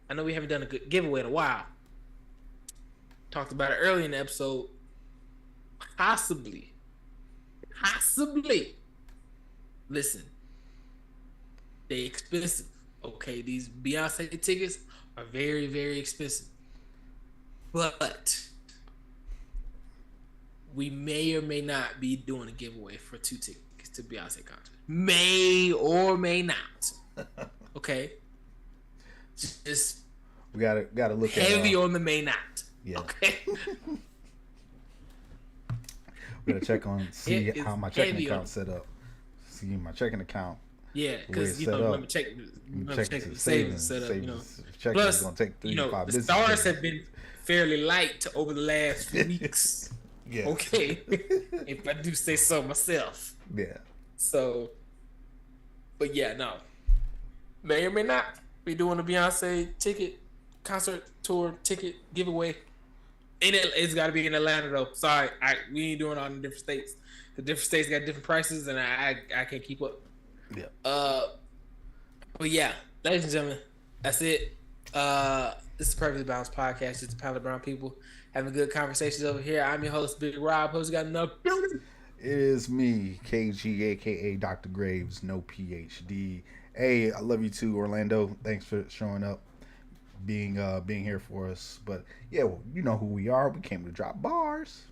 I know we haven't done a good giveaway in a while. Talked about it early in the episode. Possibly. Listen, they expensive. Okay, these Beyonce tickets are very, very expensive. But we may or may not be doing a giveaway for 2 tickets to Beyonce concert. May or may not. Okay. Just we gotta look heavy on the may not. Yeah. Okay. We gotta check on see how my checking account's set up. See my checking account. Yeah, because let me check the savings set up. You know, plus gonna take 3 to 5 the stars have been fairly light over the last few weeks. Yeah. Okay. If I do say so myself. Yeah. So, but yeah, no. May or may not be doing a Beyonce concert tour ticket giveaway. And it's got to be in Atlanta though. Sorry, we ain't doing all in different states. The different states got different prices, and I can't keep up. Yeah. But yeah, ladies and gentlemen, that's it. This is the Perfectly Balanced Podcast. Just a panel of brown people having good conversations over here. I'm your host, Big Rob. Who's got enough building? It is me, KG, aka Dr. Graves, no PhD. Hey, I love you too, Orlando. Thanks for showing up, being here for us. But yeah, well, you know who we are. We came to drop bars.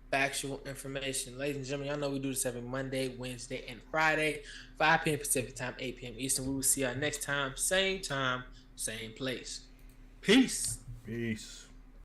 Factual information. Ladies and gentlemen, y'all know we do this every Monday, Wednesday, and Friday, 5 p.m. Pacific time, 8 p.m. Eastern. We will see y'all next time, same place. Peace. Peace.